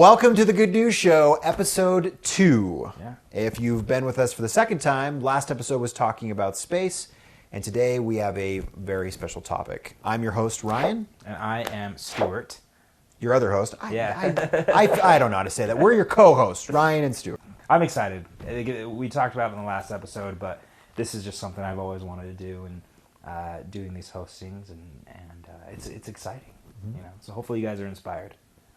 Welcome to the Good News Show, episode 2. Yeah. If you've been with us for the second time, last episode was talking about space, and today we have a very special topic. I'm your host, Ryan. And I am Stuart. Your other host. Yeah. I don't know how to say that. We're your co-hosts, Ryan and Stuart. I'm excited. We talked about it in the last episode, but this is just something I've always wanted to do, and doing these hostings, and it's exciting. Mm-hmm. You know, so hopefully you guys are inspired.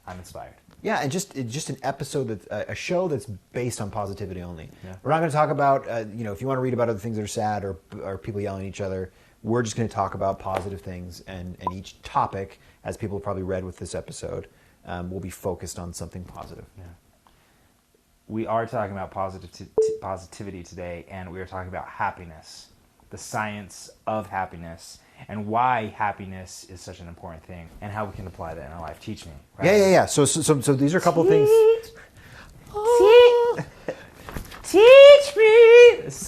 I'm inspired. Yeah, and just an episode that's a show that's based on positivity only. Yeah. We're not going to talk about if you want to read about other things that are sad or people yelling at each other. We're just going to talk about positive things, and each topic, as people have probably read with this episode, will be focused on something positive. Yeah. We are talking about positivity today, and we are talking about happiness, the science of happiness, and why happiness is such an important thing, and how we can apply that in our life. Teach me. Right? Yeah. So these are a couple of things. Teach me. That's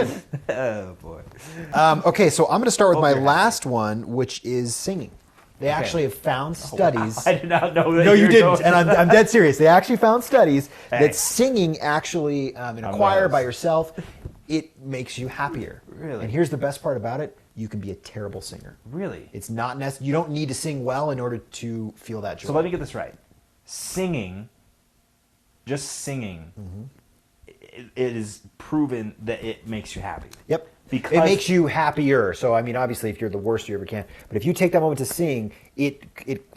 good. Oh boy. Okay, so I'm going to start with my Okay. last one, which is singing. They actually have found studies. I did not know that. No, you didn't, going- and I'm dead serious. They actually found studies Hey. that singing actually, in a choir those. by yourself, it makes you happier. Really? And here's the best part about it: you can be a terrible singer. Really? It's not necessary. You don't need to sing well in order to feel that joy. So let me get this right. Singing, just singing, Mm-hmm. it is proven that it makes you happy. Yep. Because It makes you happier. So I mean, obviously, if you're the worst you ever can, but if you take that moment to sing, it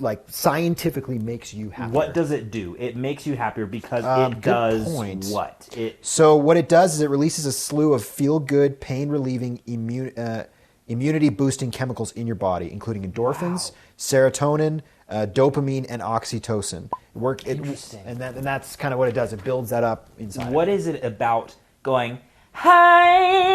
like scientifically makes you happier. What does it do? It makes you happier because good it does point. what? So what it does is it releases a slew of feel-good, pain-relieving, immunity-boosting chemicals in your body, including endorphins, serotonin, dopamine, and oxytocin. Interesting. And that's kind of what it does. It builds that up inside. What is it about going, hey?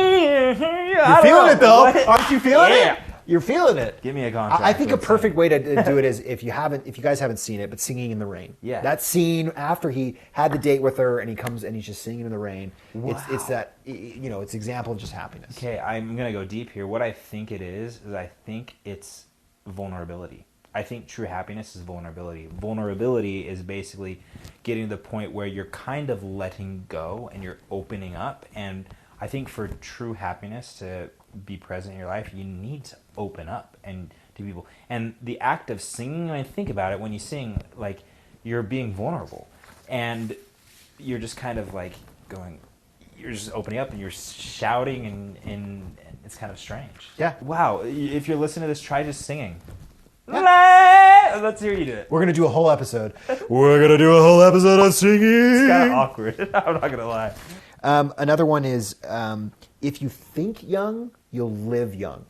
You're feeling it though, aren't you feeling Yeah. it? You're feeling it. Give me a contract. I think a with perfect way to do it is if you guys haven't seen it, but Singing in the Rain. Yeah. That scene after he had the date with her and he comes and he's just singing in the rain. It's that it's example of just happiness. Okay, I'm going to go deep here. What I think it is I think it's vulnerability. I think true happiness is vulnerability. Vulnerability is basically getting to the point where you're kind of letting go and you're opening up. And I think for true happiness to be present in your life, you need to open up and to people. And the act of singing, when I think about it, when you sing, like, you're being vulnerable. And you're just kind of like going, you're just opening up and you're shouting and it's kind of strange. Yeah. Wow. If you're listening to this, try just singing. Yeah. Let's hear you do it. We're gonna do a whole episode. We're gonna do a whole episode on singing. It's kind of awkward. I'm not going to lie. Another one is if you think young, you'll live young.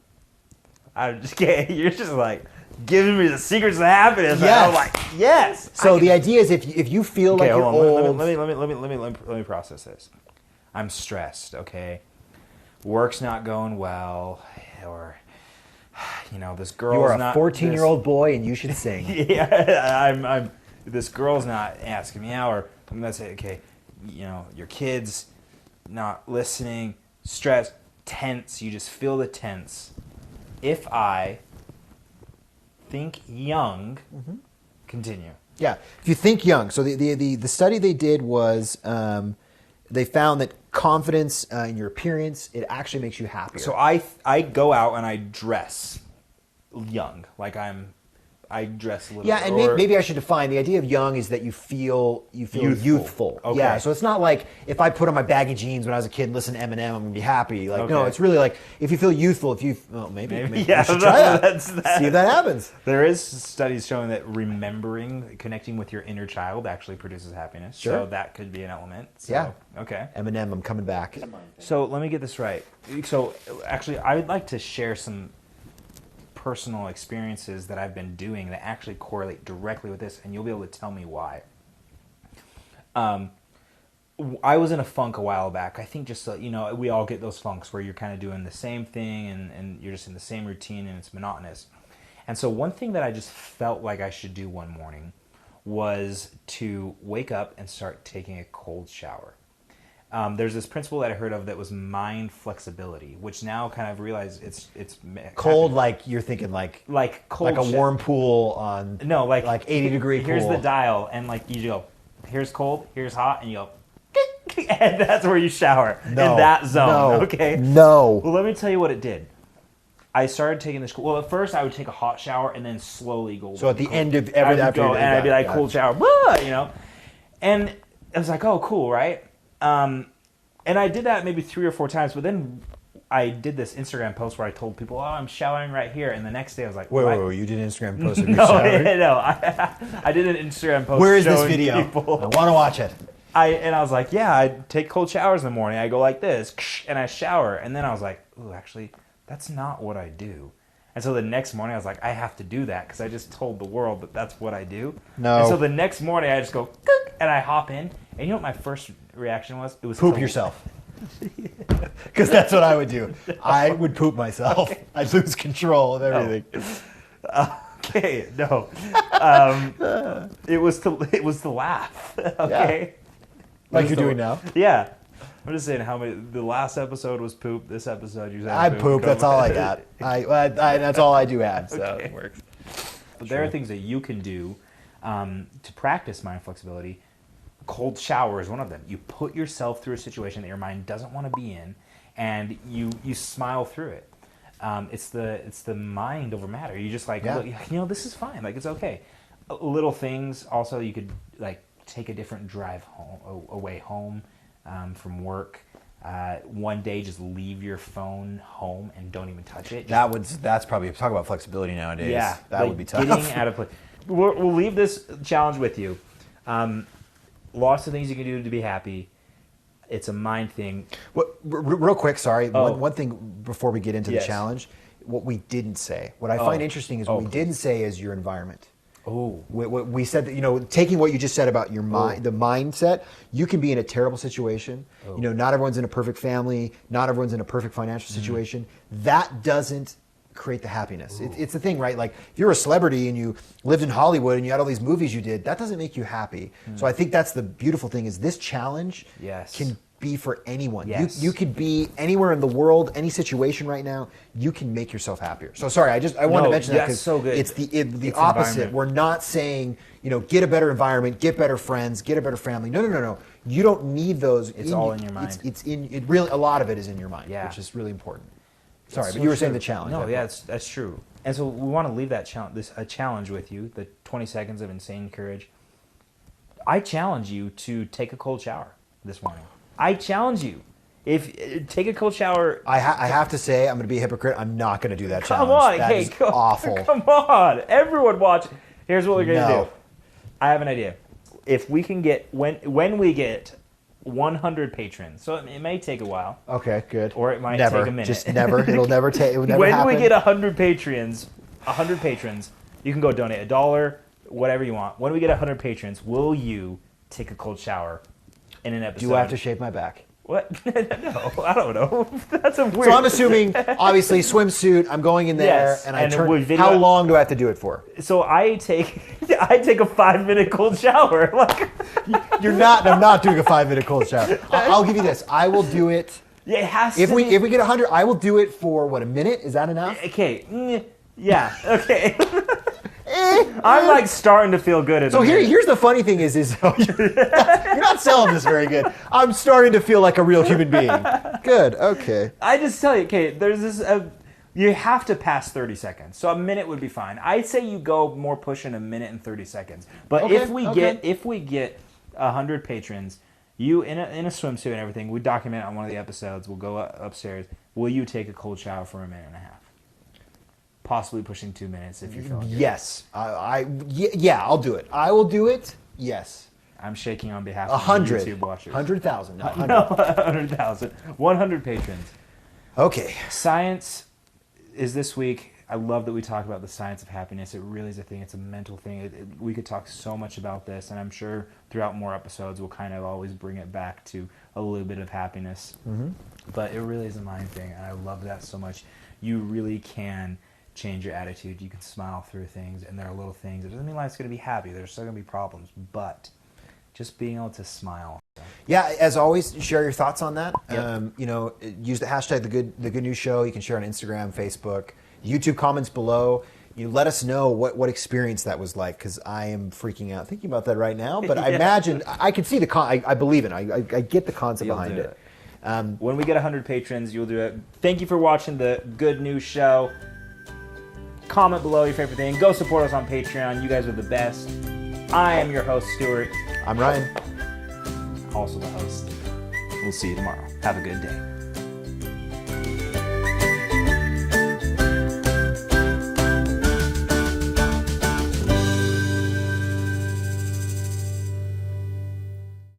I'm just kidding. You're just like giving me the secrets of happiness. Yes. And I'm like, yes. So the idea is if you feel like you're old. Let me process this. I'm stressed. Okay, work's not going well, or this girl's You are a not 14-year-old boy and you should sing. Yeah, I'm. This girl's not asking me out, or I'm gonna say, okay, your kid's not listening, stressed, tense. You just feel the tense. If I think young, continue. Yeah, if you think young. So the study they did was they found that confidence in your appearance, it actually makes you happier. So I go out and I dress young, like I dress a little. yeah, and maybe I should define the idea of young is that you feel youthful. Okay. Yeah, so it's not like if I put on my baggy jeans when I was a kid and listen to Eminem, I'm gonna be happy. Like no, Okay. it's really like if you feel youthful. Maybe yeah, we should try that. that's- See if that happens. There is studies showing that connecting with your inner child actually produces happiness. Sure. So that could be an element. So, Yeah. Okay. Eminem, I'm coming back. So let me get this right. So actually, I would like to share some personal experiences that I've been doing that actually correlate directly with this, and you'll be able to tell me why. I was in a funk a while back. I think just, we all get those funks where you're kind of doing the same thing and you're just in the same routine and it's monotonous. And so one thing that I just felt like I should do one morning was to wake up and start taking a cold shower. there's this principle that I heard of that was mind flexibility, which now kind of realize it's Cold, like you're thinking like cold, like a warm pool on no, like 80-degree here's pool. the dial, and like you go, here's cold, here's hot, and you go, and that's where you shower in that zone. Okay. No. Well, let me tell you what it did. I started taking this. Well, at first I would take a hot shower and then slowly go. So at the cold. end of I would after go, you did and I'd that, be like, got cold it. shower, blah, you know. And I was like, oh, cool, right? And I did that maybe 3 or 4 times, but then I did this Instagram post where I told people, oh, I'm showering right here, and the next day I was like, Wait, you did an Instagram post of your no, showering? no, I did an Instagram post. Where is this showing video? people. I want to watch it. And I was like, yeah, I take cold showers in the morning. I go like this, and I shower. And then I was like, ooh, actually, that's not what I do. And so the next morning, I was like, I have to do that because I just told the world that that's what I do. No. And so the next morning, I just go, and I hop in. And you know what my first reaction was? It was Poop yourself. Because that's what I would do. I would poop myself. Okay. I'd lose control of everything. Okay, no. It was to laugh. Okay. Like It was you're to- doing now. Yeah. I'm just saying how many. The last episode was poop. This episode you said I poop. That's all I got. I that's all I do have. So Okay. it works. But there are things that you can do to practice mind flexibility. Cold shower is one of them. You put yourself through a situation that your mind doesn't want to be in, and you smile through it. It's the mind over matter. You just like, Yeah. look, you know, this is fine. Like, it's okay. Little things. Also, you could like take a different drive home, away home from work. One day, just leave your phone home and don't even touch it. That's probably talk about flexibility nowadays. Yeah, that like would be tough. Getting out of place. We'll leave this challenge with you. Lots of things you can do to be happy. It's a mind thing. Real quick, sorry. Oh. One thing before we get into the Yes. challenge, what we didn't say. What I find interesting is what we please. didn't say is your environment. Oh, We said that, taking what you just said about your mind, the mindset, you can be in a terrible situation. Not everyone's in a perfect family. Not everyone's in a perfect financial situation. That doesn't create the happiness. It's the thing, right? Like if you're a celebrity and you lived in Hollywood and you had all these movies you did, that doesn't make you happy. So I think that's the beautiful thing is this challenge Yes. can be for anyone. Yes. You could be anywhere in the world, any situation right now, you can make yourself happier. So sorry, I wanted to mention that that's so good. it's the It's opposite. environment. We're not saying, get a better environment, get better friends, get a better family. No. You don't need those. It's all in your mind. It's in it. Really, a lot of it is in your mind, Yeah. which is really important. Sorry, It's but so you were saying true. the challenge. No, I yeah, thought. that's true. And so we want to leave that challenge with you. The 20 seconds of insane courage. I challenge you to take a cold shower this morning. I challenge you. Take a cold shower. I have to say, I'm going to be a hypocrite. I'm not going to do that Come challenge. on, That is awful. Come on, everyone watch. Here's what we're gonna No. do. I have an idea. If we can get when we get 100 patrons, so it may take a while, Okay, good. or it might never. take a minute. Just never. It'll never take. It will never when happen. we get 100 patrons, you can go donate $1, whatever you want. When we get 100 patrons, will you take a cold shower in an episode? Do I have to shave my back? What? No, I don't know. That's a weird. So I'm assuming, obviously, swimsuit. I'm going in there, Yes, and I and turn. with video- How long do I have to do it for? So I take a 5-minute cold shower. Like, You're not. I'm not doing a 5-minute cold shower. I'll give you this. I will do it. yeah, it has If to we be. get 100, I will do it for what, a minute? Is that enough? Okay. Yeah. Okay. I'm like starting to feel good at So the minute. here's the funny thing is you're not selling this very good. I'm starting to feel like a real human being. Good. Okay. I just tell you, okay, there's this. You have to pass 30 seconds, so a minute would be fine. I'd say you go more pushing a minute and 30 seconds. But Okay, if we get 100 patrons, you in a swimsuit and everything, we document on one of the episodes. We'll go upstairs. Will you take a cold shower for a minute and a half? Possibly pushing 2 minutes if you're feeling good. Yes. Yeah. I'll do it. I will do it. Yes. I'm shaking on behalf of 100. YouTube watchers. 100,000. No, 100. No, 100,000. 100 patrons. Okay. Science is this week. I love that we talk about the science of happiness. It really is a thing. It's a mental thing. We could talk so much about this, and I'm sure throughout more episodes we'll kind of always bring it back to a little bit of happiness. Mm-hmm. But it really is a mind thing, and I love that so much. You really can change your attitude. You can smile through things, and there are little things. It doesn't mean life's going to be happy. There's still going to be problems, but just being able to smile. Yeah, as always, share your thoughts on that. Yep. Use the hashtag the good news show. You can share on Instagram, Facebook, YouTube comments below. Let us know what experience that was like, because I am freaking out thinking about that right now. But I imagine I can see I believe it. I get the concept You'll behind do it. When we get 100 patrons, you'll do it. Thank you for watching the Good News Show. Comment below your favorite thing. Go support us on Patreon. You guys are the best. I am your host, Stuart. I'm Ryan. Also the host. We'll see you tomorrow. Have a good day.